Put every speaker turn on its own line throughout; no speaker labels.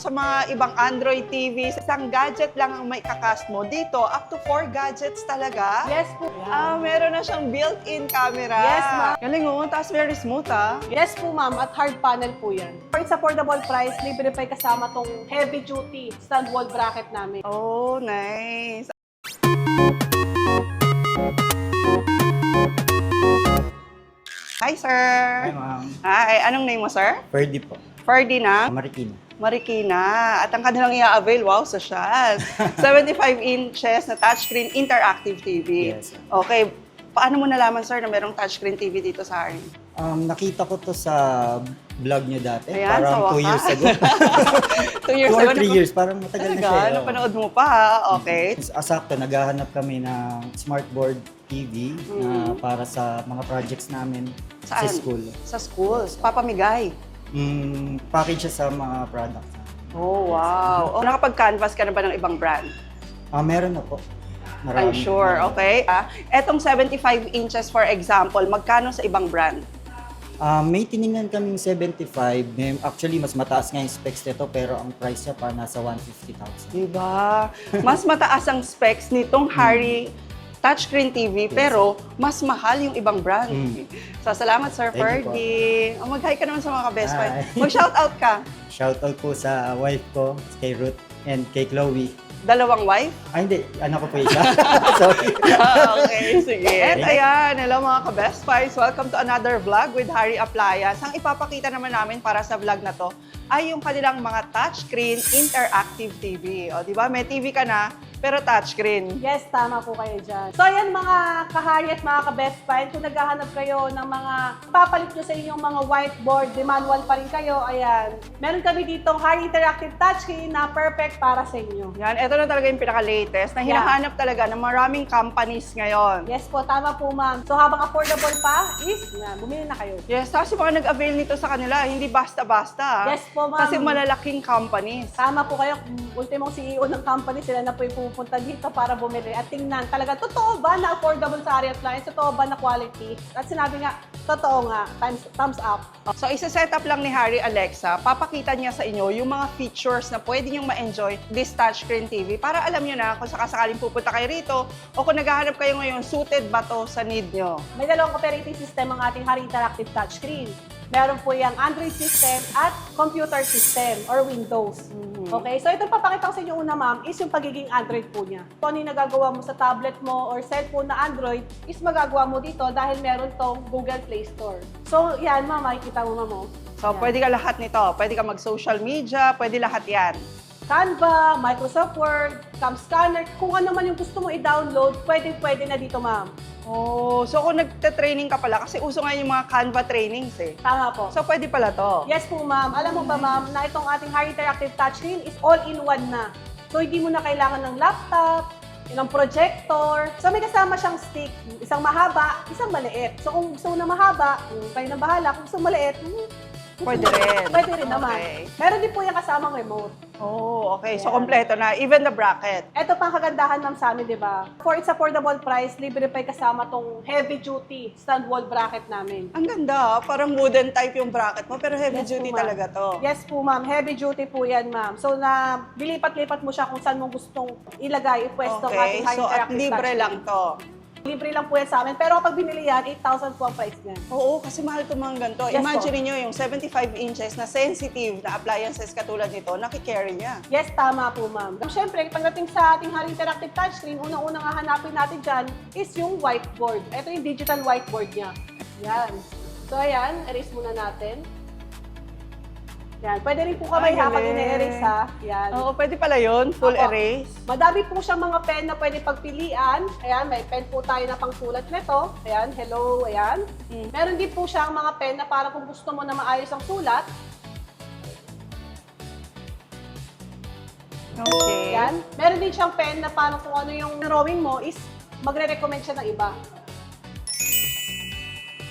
sa mga ibang Android TV, isang gadget lang ang may kakast mo. Dito, up to 4 gadgets talaga.
Yes po.
Meron na siyang built-in camera.
Yes, ma'am.
Galing oh, tapos very smooth
Yes po, ma'am. At hard panel po yan. For its affordable price, libre pa kasama tong heavy duty stand wall bracket namin.
Oh, nice. Hi, sir.
Hi, ma'am.
Hi, anong name mo, sir?
Ferdy po.
Ferdinand
Marikina.
Marikina. At ang kanilang i-avail, wow, social. 75 inches na touchscreen interactive TV.
Yes.
Okay, paano mo nalaman, sir, na merong touchscreen TV dito sa akin?
Nakita ko to sa vlog niyo dati.
Ayan, sa
parang 2
wakas.
years ago.
2 years
2 or
ago.
3 years. Parang matagal na siya.
Talaga? Napanood mo pa, ha? Okay.
Asakto, naghahanap kami ng smartboard TV na para sa mga projects namin sa
Saan?
school.
Sa schools. Papamigay.
Package siya sa mga products.
Oh, wow. Oh, nakapag-canvas ka na ba ng ibang brand?
Meron na po.
I'm sure, okay. Etong 75 inches, for example, magkano sa ibang brand?
May tiningnan kaming 75. Actually, mas mataas nga yung specs nito pero ang price niya pa nasa 150,000.
Diba? Mas mataas ang specs nitong Harry touchscreen TV, pero mas mahal yung ibang brand. So, salamat, Sir
Thank you po.
Ferdy. Mag-hi ka naman sa mga ka-best friend.
Hi.
Mag-shoutout ka.
Shoutout po sa wife ko, kay Ruth, and kay Chloe.
Dalawang wife?
Hindi, anak ko po isa. Sorry.
Okay, sige. And ayan, hello mga ka-best buys. Welcome to another vlog with Harry Appliance. Ang ipapakita naman namin para sa vlog na to ay yung kanilang mga touchscreen interactive TV. O, di ba? May TV ka na, pero touchscreen.
Yes, tama po kayo dyan. So, ayan mga kahari at mga ka-best friend, kung naghahanap kayo ng mga papalit nyo sa inyong mga whiteboard, di manual pa rin kayo, ayan. Meron kami ditong Harry Interactive Touchscreen na perfect para sa inyo.
Yan, ito na talaga yung pinaka-latest na hinahanap talaga ng maraming companies ngayon.
Yes po, tama po ma'am. So, habang affordable pa, bumili na kayo.
Yes, kasi mga nag-avail nito sa kanila, hindi basta-basta.
Yes po, ma'am.
Kasi malalaking companies.
Tama po kayo, ultimong CEO ng company, sila na po yung pupunta dito para bumili at tingnan talaga, totoo ba na affordable sa Harry Appliance? Totoo ba na quality? At sinabi nga, totoo nga, thumbs up.
So, isa-set up lang ni Harry Alexa, papakita niya sa inyo yung mga features na pwede niyong ma-enjoy this touchscreen TV para alam niyo na kung sakasakaling pupunta kayo rito o kung naghahanap kayo ngayon, suited ba to sa need niyo.
May dalawang operating system ang ating Harry Interactive Touchscreen. Meron po yung Android system at computer system or Windows. Okay, so ito papakita ko sa inyo una ma'am is yung pagiging Android po niya. Kung ano yung nagagawa mo sa tablet mo or cellphone na Android is magagawa mo dito dahil meron tong Google Play Store. So yan ma'am, makikita mo ma'am.
So,
Yan.
pwede ka lahat nito. Pwede ka mag-social media, pwede lahat yan.
Canva, Microsoft Word, Cam Scanner, kung ano man yung gusto mo i-download, pwede na dito ma'am.
Oh, so kung nagte-training ka pala, kasi uso nga yung mga Canva trainings eh.
Tama po.
So, pwede pala to.
Yes po ma'am. Alam mo ba ma'am na itong ating Harry Interactive Touchscreen is all-in-one na. So hindi mo na kailangan ng laptop, ng projector. So may kasama siyang stick, isang mahaba, isang maliit. So kung gusto mo na mahaba, kayo na bahala. Kung gusto mo maliit,
Pwede rin.
Pwede rin naman.
Okay.
Meron din po yung kasamang remote.
Oh, okay. So,
Ayan.
kompleto na. Even the bracket.
Ito pang kagandahan ma'am sa amin, di ba? For its affordable price, libre pa kasama tong heavy duty stand wall bracket namin.
Ang ganda. Parang wooden type yung bracket mo, pero heavy
Yes
duty
po, ma'am.
talaga to.
Yes po ma'am, heavy duty po yan ma'am. So na dilipat-lipat mo siya kung saan mo gustong ilagay, ipwesto ang
Okay.
ating Harry
So, at
Interactive
libre
Touchscreen.
lang to.
Libre lang po yan sa amin. Pero kapag binili yan, 8,000 po ang price niyan.
Oo, kasi mahal itong mga ganito.
Yes,
Imagine niyo yung 75 inches na sensitive na appliances katulad nito, nakikarry niya.
Yes, tama po ma'am. Siyempre, pagdating sa ating Harry Interactive Touchscreen, unang-unang hahanapin natin dyan is yung whiteboard. Ito yung digital whiteboard niya. Yan. So ayan, erase muna natin. Yan. Pwede rin po kamay
Ay,
habang
galing.
ine-erase ha. Yan.
Oo, pwede pala yun. Full
Opo.
erase.
Madami po siyang mga pen na pwede pagpilian. Ayan, may pen po tayo na pangsulat nito. Ayan, hello, ayan. Meron din po siyang mga pen na para kung gusto mo na maayos ang sulat.
Okay.
Ayan. Meron din siyang pen na para kung ano yung drawing mo is magre-recommend siya ng iba.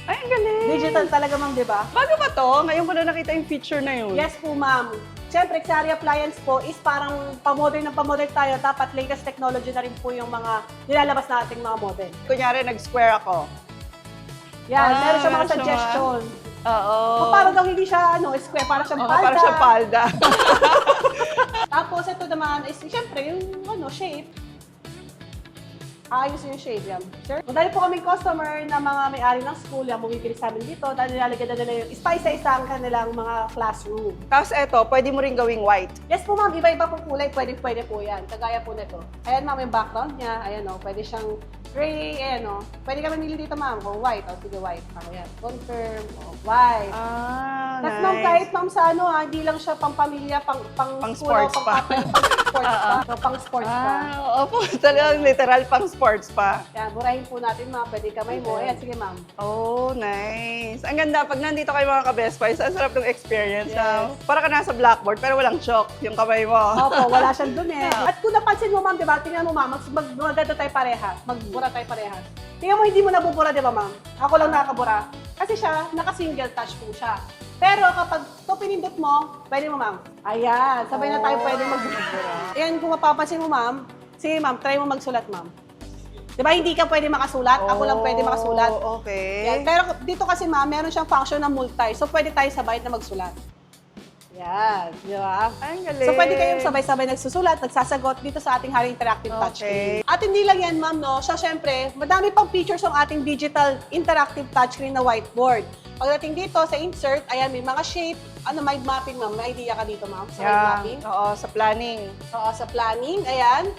Ay, ang galing.
Digital talaga ma'am, di ba?
Bago ba to? Ngayon ko na nakita yung feature na yun.
Yes po ma'am. Siyempre, sa Harry Appliance po is parang pamodern tayo. Dapat latest technology na rin po yung mga nilalabas nating mga model.
Kunyari, nag-square ako.
Yan, meron siya mga
meron siya
suggestion.
Oo.
O para daw hindi siya square, para siyang
Oo,
palda.
para siyang palda.
shape. Ayos yung shade yan. Sir, dahil po kaming customer na mga may-ari ng school, yung bumibili sa amin dito, dahil nilalagyan na nila yung isa-isa ang kanilang mga classroom.
Tapos eto, pwede mo rin gawing white.
Yes po ma'am, iba-iba pong kulay, pwede po yan. Kagaya po nito. Ayan ma'am, yung background niya, ayan o, pwede siyang gray, ayan o. Pwede ka mamili dito ma'am, kung white, o sige white. Ako yan, confirm, o white. Tapos ma'am, kahit ma'am sa ano ha, hindi lang siya pang pamilya, pang school,
sports
o
pa.
pang sports pa. So, pang sports pa.
Opo, talagang literal pang sports pa.
Yan, burahin po natin ma'am, pwede kamay mo. Ayan, sige ma'am.
Oh, nice. Ang ganda, pag nandito kayo mga ka-Best Buys, ang sarap ng experience.
Yes.
No? Para ka nasa blackboard, pero walang chalk yung kamay mo.
Opo, wala siyang dun eh. At kung napansin mo ma'am, di ba, tingnan mo ma'am, maganda tayo parehas, magbura tayo parehas. Tingnan mo, hindi mo nabubura, di ba ma'am? Ako lang nakakabura. Kasi siya, naka-single touch po siya. Pero kapag ito pinindot mo, pwede mo ma'am. Ayan, sabay na tayo pwede magbura. Ayan, kung mapapansin mo ma'am, sige ma'am, try mo magsulat ma'am. Di ba, hindi ka pwede makasulat? Ako lang pwede makasulat.
Okay.
Yan. Pero dito kasi ma'am, meron siyang function na multi. So, pwede tayo sabay na magsulat. Yan. Di ba?
Ay, galing.
So, pwede kayong sabay-sabay nagsusulat, nagsasagot dito sa ating Hari Interactive Touchscreen. At hindi lang yan, ma'am, no? Siya, syempre, madami pang features ang ating digital interactive touchscreen na whiteboard. Pagdating dito sa insert, ayan, may mga shape. Ano, mind mapping, ma'am? May idea ka dito, ma'am? Sa mind mapping?
Oo, sa planning.
Oo, sa planning. Ayan.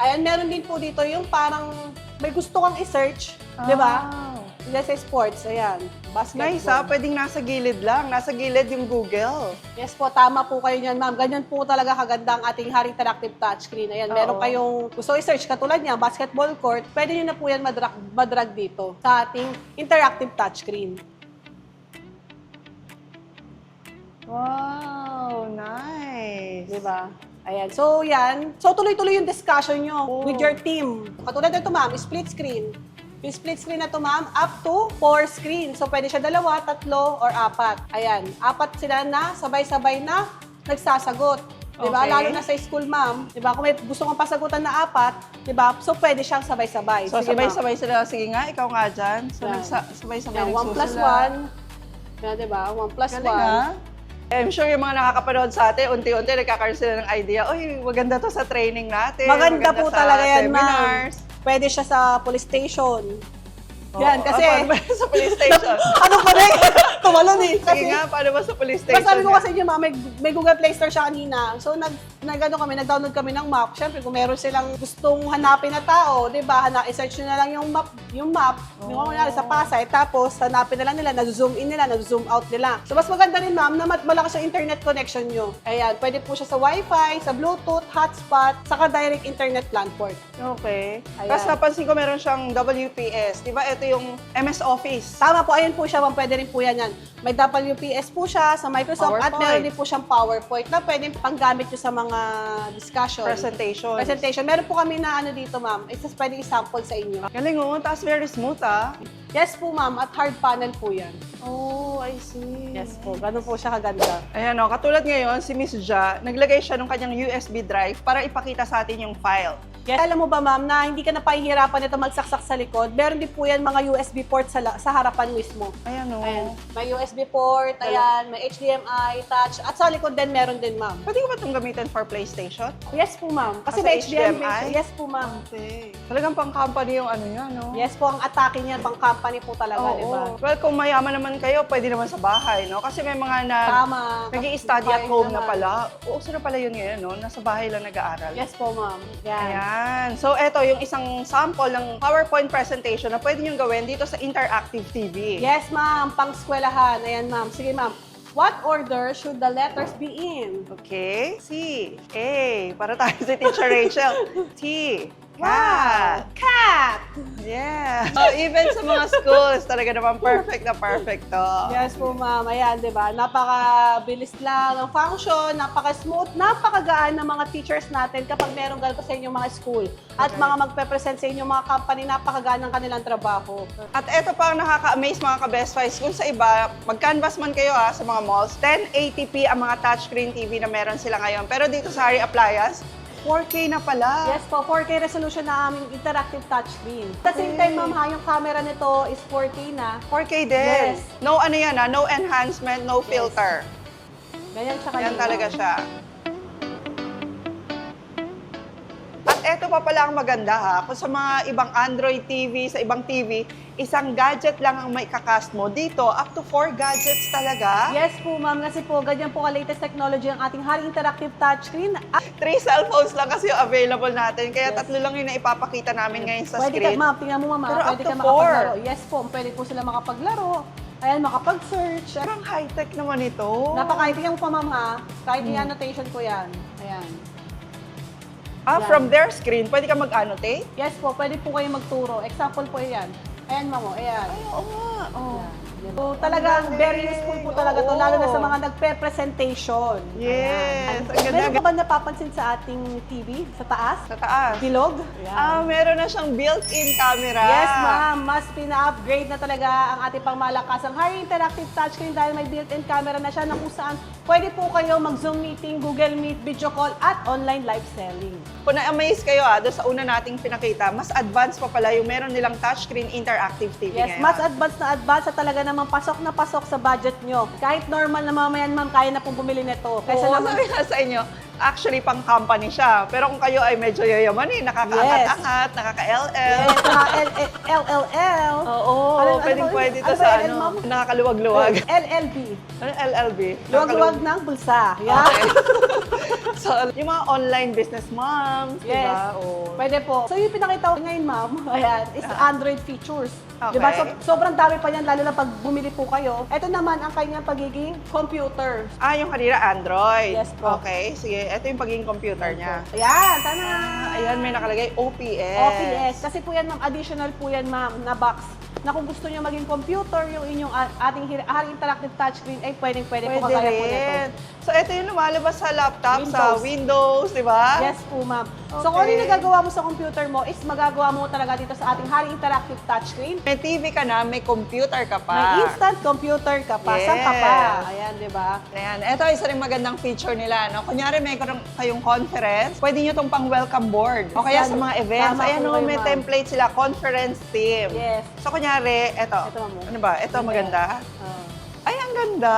Ayan, meron din po dito yung parang may gusto kang i-search. Di ba? Let's say sports. Ayan. Basketball.
Nice ha, pwedeng nasa gilid lang. Nasa gilid yung Google.
Yes po, tama po kayo niyan, ma'am. Ganyan po talaga kaganda ang ating Hari Interactive Touchscreen. Ayan, meron kayong gusto i-search katulad niya, basketball court. Pwede niyo na po yan madrag dito sa ating Interactive Touchscreen.
Wow, nice.
Di ba? Ayan. So, yan. So, tuloy-tuloy yung discussion nyo with your team. Katulad nito, ma'am, split screen. Yung split screen na to, ma'am, up to 4 screen. So, pwede siya 2, 3, or 4. Ayan. 4 sila na, sabay-sabay na nagsasagot. Diba?
Okay.
Lalo na sa school, ma'am. Diba? Kung may gusto kong pasagutan na 4, diba? So, pwede siyang sabay-sabay.
So,
Sige, ma'am.
sabay-sabay sila. Sige nga, ikaw nga dyan. So,
Yan.
sabay-sabay
Yan, 1 plus 1. Yan, diba? 1 plus 1.
Galing ha? I'm sure yung mga nakakapanood sa atin, unti-unti nagkakaroon sila ng idea, uy, maganda to sa training natin.
Maganda po
sa
talaga yan, ma'am.
seminars.
Pwede siya sa police station.
Oo,
Yan, kasi...
paano ba sa police station?
ano pa rin? Tumalon eh.
Sige nga, paano ba sa police station?
Sabi ko
nga?
kasi yun, ma'am, may Google Play Store siya kanina. So, nag-download kami ng map. Siyempre, kung meron silang gustong hanapin na tao, di ba, i-search nyo na lang yung map, yung kunyari sa Pasay, tapos hanapin na lang nila, na-zoom in nila, na-zoom out nila. So, mas maganda rin, ma'am, na malakas yung internet connection nyo. Ayan, pwede po siya sa Wi-Fi, sa Bluetooth, hotspot, saka direct internet plan port.
Okay.
Ayan.
Tapos napansin ko meron siyang WPS. Di ba ito yung MS Office?
Tama po, ayun po siya, ma'am, pwede rin po yan. May WPS po siya sa Microsoft at
PowerPoint.
meron din po siyang PowerPoint na pwede panggamit nyo sa mga discussion. Presentation. Meron po kami na ano dito, ma'am. Pwede i-sample sa inyo.
Galing oh, tapos very smooth ah.
Yes po, ma'am. At hard panel po yan.
Oh, I see.
Yes po. Ganun po siya kaganda.
Ayan o, katulad ngayon, si Miss Ja, naglagay siya ng kanyang USB drive para ipakita sa atin yung file.
Yes. Alam mo ba, ma'am, na hindi ka na pahihirapan ito magsaksak sa likod? Meron din po yan mga USB port sa harapan mismo.
Ayan o.
Ayan. May USB port, ayan, may HDMI, touch, at sa likod din meron din, ma'am.
Pwede ko ba itong gamitin for PlayStation?
Yes po, ma'am. Kasi
Sa
may HDMI.
HDMI?
Yes po, ma'am.
Okay. Talagang pang-company yung ano yan, no?
Yes po, ang atake niyan, pang company po talaga, di ba?
Well, kung mayaman naman kayo, pwede naman sa bahay, no? Kasi may mga
Tama.
nag-i-study at
Bahay
home na
naman.
pala. Uso na pala yun ngayon, no? Nasa bahay lang nag-aaral.
Yes po, ma'am. Yan.
Ayan. So, eto yung isang sample ng PowerPoint presentation na pwede niyong gawin dito sa Interactive TV.
Yes, ma'am. Pang-eskwelahan. Ayan, ma'am. Sige, ma'am. What order should the letters be in?
Okay. C. A. Para tayo si Teacher Rachel. T. Cat.
Cat!
Yeah. So, even sa mga schools, talaga naman perfect to.
Yes po, ma'am. Ayan, di ba? Napaka-bilis lang ng function, napaka-smooth, napakagaan ng mga teachers natin kapag meron ganito sa inyong mga school. At mga magpe-present sa inyong mga company, napakagaan ng kanilang trabaho.
At eto pa ang nakaka-amaze mga ka-Best Buys. Kung sa iba, mag-canvas man kayo sa mga malls, 1080p ang mga touchscreen TV na meron sila ngayon. Pero dito sa Hari Appliance, 4K na pala.
Yes po, 4K resolution na aming interactive touchscreen. At the same time, ma'am, ha, yung camera nito is 4K na.
4K din.
Yes.
No ano yan no enhancement, no filter.
Ganyan siya
Yan
kanina.
talaga siya. At ito pa pala ang maganda ha. Kung sa mga ibang Android TV, sa ibang TV, isang gadget lang ang may kakast mo. Dito, up to 4 gadgets talaga.
Yes po, ma'am. Kasi po, ganyan po ka-latest technology ang ating Hari Interactive Touchscreen.
3 cellphones lang kasi yung available natin. Kaya
Yes.
3 lang yung naipapakita namin ngayon sa
Pwede ka,
screen.
ma'am. Tingnan mo, ma'am.
Pero
Pwede
up to
ka makapaglaro.
4.
Yes po, pwede po sila makapaglaro. Ayan, makapag-search.
Parang high-tech naman ito.
Napaka-tingnan mo pa, ma'am, ha? Kahit
Hmm.
i-annotation ko yan. Ayan. Yan.
From their screen, pwede ka mag-annotate?
Yes po, pwede po kayo magturo. Example po yan. Ayan, ma'am, oh, ayan.
Ay, oo nga. Oh.
Ayan. So, talagang very useful po talaga to,
Oo.
lalo na sa mga nagpe-presentation.
Yes, ang ganda.
Meron ka ba napapansin sa ating TV, sa taas?
Sa taas.
Bilog?
Meron na siyang built-in camera.
Yes, ma'am. Mas pina-upgrade na talaga ang ating pangmalakasang Hari Interactive Touchscreen dahil may built-in camera na siya na kung saan pwede po kayo mag-Zoom meeting, Google Meet, video call, at online live selling.
Kung na-amaze kayo doon sa una nating pinakita, mas advanced pa pala yung meron nilang touchscreen interactive TV
Yes,
ngayon.
mas advanced na talaga namang pasok na pasok sa budget nyo. Kahit normal na mamayan, ma'am, kaya na pong bumili nito. Kaysa
Oo,
naman,
sabi nga sa inyo, actually pang company siya. Pero kung kayo ay medyo yayamanin, nakakaangat-angat, nakaka-LL.
yes, mga LLL.
Oo, pwede ito
ano ba
sa
LL, ma'am?
nakakaluwag-luwag.
LLB.
Ano LLB?
Luwag-luwag ng bulsa. Yeah.
Okay. So, yung mga online business moms,
Yes.
diba? Oo.
Pwede po. So, yung pinakita ko ngayon, ma'am, ayan, is Android features.
Okay.
Diba? Sobrang dami pa yan, lalo na pag bumili po kayo. Ito naman ang kanyang pagiging computer.
Yung kanina Android.
Yes po.
Okay, sige. Ito yung pagiging computer niya.
Ayan, tama.
Ayan, may nakalagay OPS.
OPS. Kasi po yan, ma'am, additional po yan, ma'am, na box. Na kung gusto nyo maging computer, yung inyong ating Hari Interactive Touchscreen, ay pwede po
Pwede
kagaya po nito.
rin. So, ito yung lumalabas sa laptop, sa
Windows.
Windows, di ba?
Yes po, ma'am. So, kung ano yung nagagawa mo sa computer mo, is magagawa mo talaga dito sa ating Hari Interactive Touchscreen.
May TV ka na, may computer ka pa.
May instant computer ka pa. Saan ka pa? Ayan, di ba?
Ayan. Ito, isa rin magandang feature nila. No? Kunyari, may kayong conference, pwede nyo itong pang welcome board. O kaya sa mga events.
Tama
Ayan,
po
no,
kayo,
may
ma'am.
template sila, conference team.
Yes.
So, kunyari, ito.
Ito, ma'am.
Ano ba? Ito, maganda. Ay, ang ganda.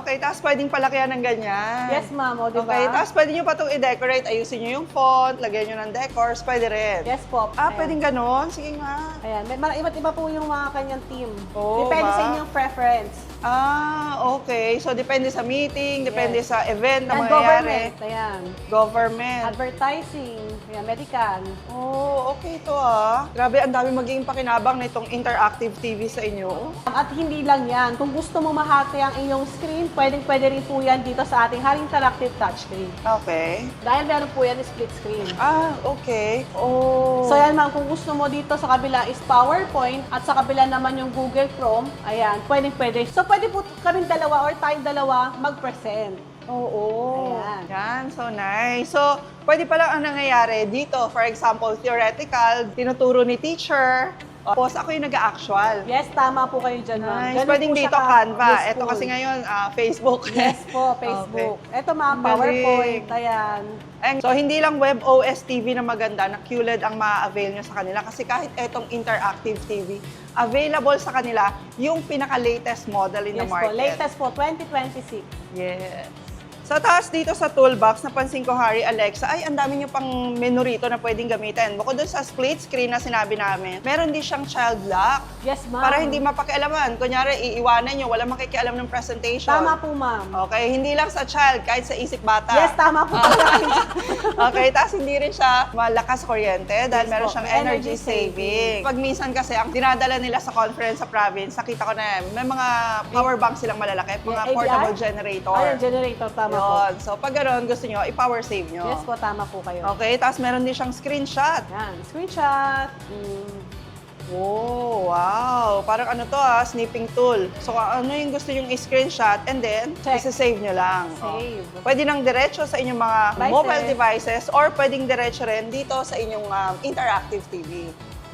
Okay, tapos pwedeng palakihan ng ganyan.
Yes, ma'am. O, di ba?
Okay, tapos pwede nyo pa itong i-decorate. Ayusin nyo yung font, lagyan nyo ng decors, pwede rin.
Yes po. Ayan.
Pwedeng ganon? Sige nga.
Ayan. Iba't iba po yung mga kanyang team.
Oo,
Depende
ba?
sa inyong preference.
Okay. So, depende sa meeting, depende
Yes.
sa event na
And
mangyayari.
government. Ayan.
Government.
Advertising. Ayan, medical.
Oh, okay ito Grabe, ang dami magiging pakinabang na itong interactive TV sa inyo.
At hindi lang yan. Kung gusto mo mahati ang iyong screen, pwede rin po yan dito sa ating Hari Interactive Touchscreen.
Okay.
Dahil meron po yan split screen.
Okay. Oh.
So yan ma'am, kung gusto mo dito sa kabila is PowerPoint at sa kabila naman yung Google Chrome, ayan, pwede. So pwede po kaming dalawa or tayong dalawa mag-present.
Oo.
Ayan.
Yan, so nice. So, pwede pala ang nangyayari dito. For example, theoretical, tinuturo ni teacher. Tapos ako yung nag-actual.
Yes, tama po kayo dyan ma'am.
Nice.
Ganun
Pwedeng
po siya
dito
ka-
Canva.
useful.
Ito kasi ngayon, Facebook.
Yes po, Facebook. Ito ma'am,
Ang
PowerPoint.
galing.
Ayan.
So, hindi lang web OS TV na maganda, na QLED ang ma-avail nyo sa kanila. Kasi kahit etong interactive TV, available sa kanila yung pinaka-latest model in the
Yes po,
market.
latest po, 2026.
Yes. Sa taas dito sa toolbox, napansin ko, Hari, Alexa, ay, ang dami niyo pang menu rito na pwedeng gamitin. Bukod dun sa split screen na sinabi namin, meron din siyang child lock.
Yes ma'am.
Para hindi mapakialaman. Kunyari, iiwanan nyo, wala makikialam ng presentation.
Tama po ma'am.
Okay, hindi lang sa child, kahit sa isip bata.
Yes, tama po talaga kayo dyan.
Okay, tapos hindi rin siya malakas kuryente dahil
Yes
meron
po.
siyang
Energy
energy saving. Pag minsan kasi, ang dinadala nila sa conference sa province, nakita ko na may mga power bank silang malalaki, mga
ADR?
portable generator.
Ayun, generator, tama po.
Yun. So, pag gano'n, gusto nyo, i-power save nyo.
Yes po, tama po kayo.
Okay, tapos meron din siyang screenshot.
Yan, screenshot.
Oh, wow. Parang ano to snipping tool. So, kung ano yung gusto nyong i-screenshot and then,
Check.
isa-save nyo lang.
Save.
Pwede nang diretso sa inyong mga
Devices.
mobile devices or pwedeng diretso rin dito sa inyong interactive TV.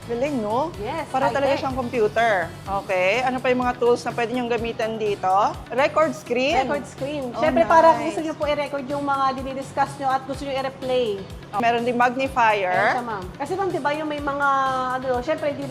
Galing, no?
Yes,
Para talaga
high-tech.
siyang computer. Okay. Ano pa yung mga tools na pwede niyong gamitan dito? Record screen.
Record screen.
Oh,
Siyempre, para kung
nice.
gusto nyo po i-record yung mga dinidiscuss nyo at gusto nyo i-replay.
Meron din
Ayan
magnifier.
siya, ma'am. Kasi ma'am, di ba yung may mga, ano, siyempre, hindi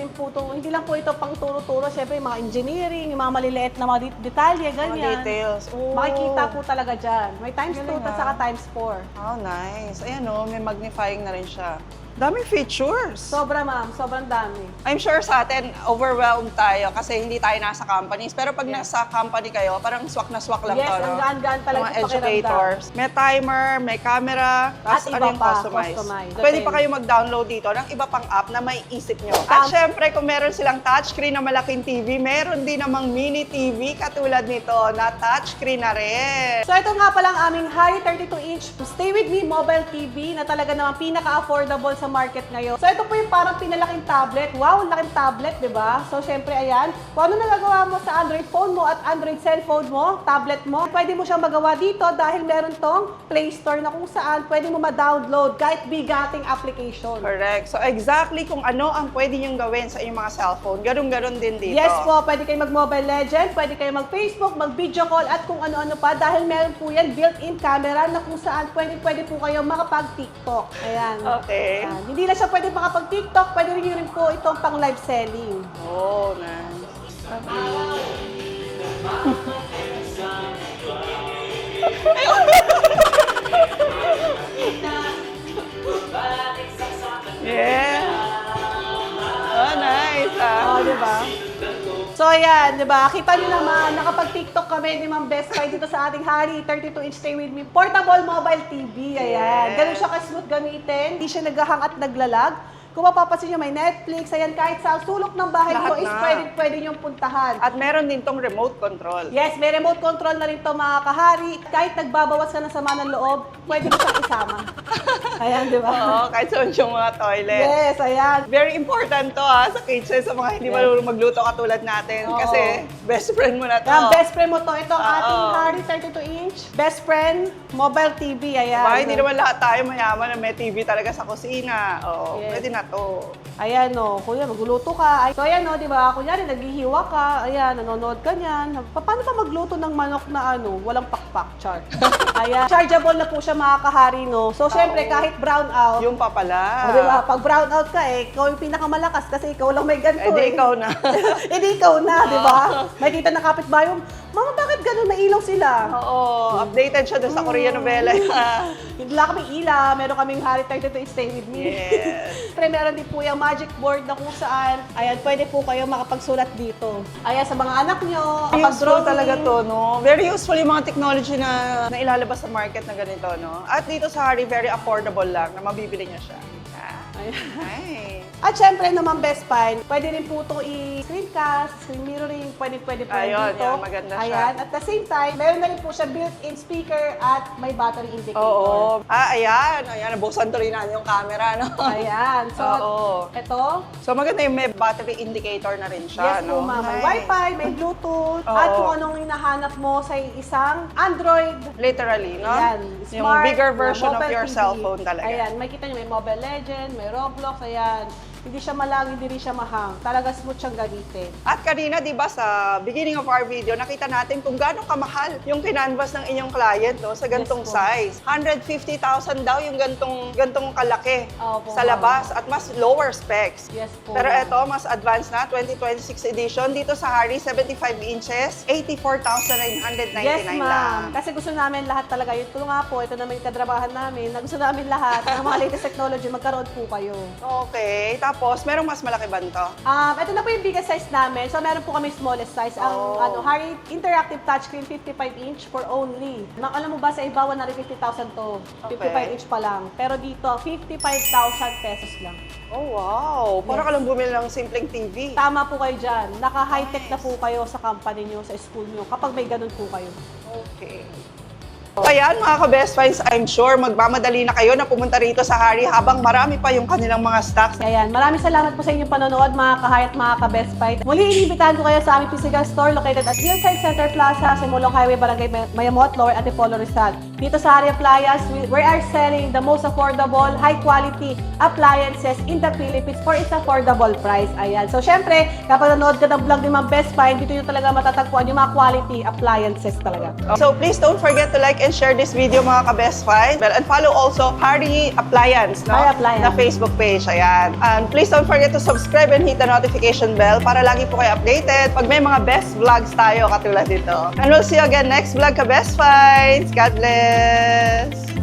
lang po ito pang turo-turo. Siyempre, yung mga engineering, yung mga maliliit na mga detalye,
Mga
ganyan.
details. Oh.
Makikita po talaga dyan. May times 2
Galing,
at
ah.
saka times 4.
Oh, nice. Ayan, oh, may magnifying na rin siya. Daming features.
Sobra, ma'am. Sobrang dami.
I'm sure sa atin, overwhelmed tayo kasi hindi tayo nasa companies. Pero pag
Yes.
nasa company kayo, parang swak na swak lang
Yes,
to,
ang
no?
gaan-gaan talaga
Mga
sa pakiramdam.
educators. May timer, may camera,
At
tapos
iba
ano yung
pa,
customize.
customize.
Pwede pa
Depende.
kayo mag-download dito ng iba pang app na may isip nyo. At syempre, kung meron silang touchscreen na malaking TV, meron din namang mini TV katulad nito na touchscreen na rin.
So ito nga pala ang aming Harry 32-inch Stay With Me mobile TV na talaga naman pinaka-affordable sa market ngayon. So ito po yung parang pinalaking tablet. Wow, ang laking tablet, di ba? So syempre ayan, kung ano nagagawa mo sa Android phone mo at Android cellphone mo, tablet mo, pwede mo siyang magawa dito dahil meron tong Play Store na kung saan pwede mo ma-download kahit bigating application.
Correct. So exactly kung ano ang pwede nyong gawin sa inyong mga cellphone, ganun-ganun din dito.
Yes po, pwede kayo mag-Mobile Legend, pwede kayo mag-Facebook, mag-video call at kung ano-ano pa dahil meron po yan built-in camera na kung saan pwede po kayo makapag-TikTok. Ayan.
Okay.
Ayan. Hindi lang siya pwede makapag-TikTok, pwede rin po itong pang live selling.
Oh, nice. Yeah. Oh, nice.
Oh, di ba? So, ayan, di ba? Kita niyo naman, nakapag-TikTok kami ni Ma'am Best Buy dito sa ating Harry 32-inch Stay With Me portable mobile TV. Ayan.
Yes.
Ganun siya ka-smooth gamitin. Hindi siya naghahang at naglalag. Kung mapapansin niyo, may Netflix. Ayan, kahit sa sulok ng bahay
Lahat
mo is
na.
pwede niyong puntahan.
At meron din tong remote control.
Yes, may remote control na rin to mga kahari. Kahit nagbabawas ka ng sama ng loob, pwede mo siyang isama. Ayan, di ba?
Oo, kahit saan yung mga toilet.
Yes, ayan.
Very important to sa kitchen sa mga hindi
Yes.
marunong magluto katulad natin.
Oo.
Kasi best friend mo na to.
Ang best friend mo to. Ito ang ating
Oo.
Harry 32-inch best friend mobile TV. Ayan.
Diba, hindi naman lahat tayo mayaman na may TV talaga sa kusina. Oo,
Yes.
pwede na to.
Ayan, no. Kuya, magluluto ka. So, ayan, no, di ba? Kunyari, naghihiwa ka. Ayan, nanonood ka niyan. Paano ba magluto ng manok na walang pakpak? Char. Ayan. Chargeable na po siya, mga kahari, no? So, syempre,
Oo.
kahit brown out.
Yung pa pala.
O, di ba? Pag brown out ka, ikaw yung pinakamalakas kasi ikaw lang may ganito.
Eh, di ikaw na.
Eh, di ikaw na, di ba? Makikita ng kapitbahay mo, Mama, bakit ganun? May ilaw sila.
Oo, updated siya doon sa Korean novela.
Hindi lang kami ilaw, meron kaming Harry 32 Stay With Me.
Yes.
Pero meron din po yung magic board na kung saan, ayan, pwede po kayo makapagsulat dito. Ayan, sa mga anak nyo,
Useful talaga to, no? Very useful yung mga technology na ilalabas sa market na ganito, no? At dito sa Harry, very affordable lang na mabibili niya siya.
Ayan.
Nice.
At syempre naman, Best Buy, pwede rin po itong i-screencast, screen mirroring, pwede po
Ayun,
dito.
yan, maganda siya.
Ayan, at the same time, meron na rin po siya built-in speaker at may battery indicator.
Oo. Ayan. Ayan, nabusan tuloy na yung camera, no?
Ayan. So,
Oo.
ito,
So maganda yung may battery indicator na rin siya,
yes po,
no?
ma'am. May
Nice.
Wi-Fi, may Bluetooth,
Oo.
at kung anong hinahanap mo sa isang Android.
Literally, no?
Ayan,
Yung
smart,
bigger version of
mobile
your
TV.
cellphone talaga.
Ayan, makikita nyo, may Mobile Legend, may Roblox, ayan. Hindi siya malang, hindi rin siya mahang. Talaga smooth siyang gamitin.
At kanina, di ba, sa beginning of our video, nakita natin kung gaano kamahal yung kinanvas ng inyong client, no? Sa gantong
Yes po.
size. 150,000 daw yung gantong kalaki
Opo,
sa labas at mas lower specs.
Yes po.
Pero eto, mas advanced na, 2026 edition. Dito sa Harry, 75 inches, 84,999
Yes,
lang.
ma'am. Kasi gusto namin lahat talaga. Ito nga po, ito naman yung kadrabahan namin. Na gusto namin lahat ng mga latest technology, magkaroon po kayo.
Okay. Tapos, merong mas malaki ba nito?
Ito na po yung biggest size namin. So, meron po kami smallest size. Ang
Oh.
Harry Interactive Touchscreen 55-inch for only. Alam mo ba, sa iba, 150,000 to.
Okay.
55-inch pa lang. Pero dito, 55,000 pesos lang.
Oh, wow. Para
Yes.
ka lang bumili ng simpleng TV.
Tama po kayo dyan. Naka-high-tech na po kayo sa company nyo, sa school nyo, kapag may ganun po kayo.
Okay. Ayan mga ka-best finds, I'm sure magmamadali na kayo na pumunta rito sa Hari habang marami pa yung kanilang mga stocks.
Ayan, maraming salamat po sa inyong panonood mga ka-Hari at mga ka-Best Find. Muli, inibitahan ko kayo sa aming physical store located at Hillside Center Plaza, Simulong Highway, Barangay Mayamot, Lower Antipolo, Rizal. Dito sa Hari Appliance, we are selling the most affordable, high-quality appliances in the Philippines for its affordable price. Ayan. So, syempre, kapag nanood ka ng vlog ni Ma'am Best Find, dito yung talaga matatagpuan yung mga quality appliances talaga.
So please don't forget to like and share this video mga ka-best find. And follow also Hari Appliance, no?
Hari Appliance.
Na Facebook page. Ayan. And please don't forget to subscribe and hit the notification bell para lagi po kayo updated pag may mga best vlogs tayo katulad dito. And we'll see you again next vlog ka-best finds. God bless!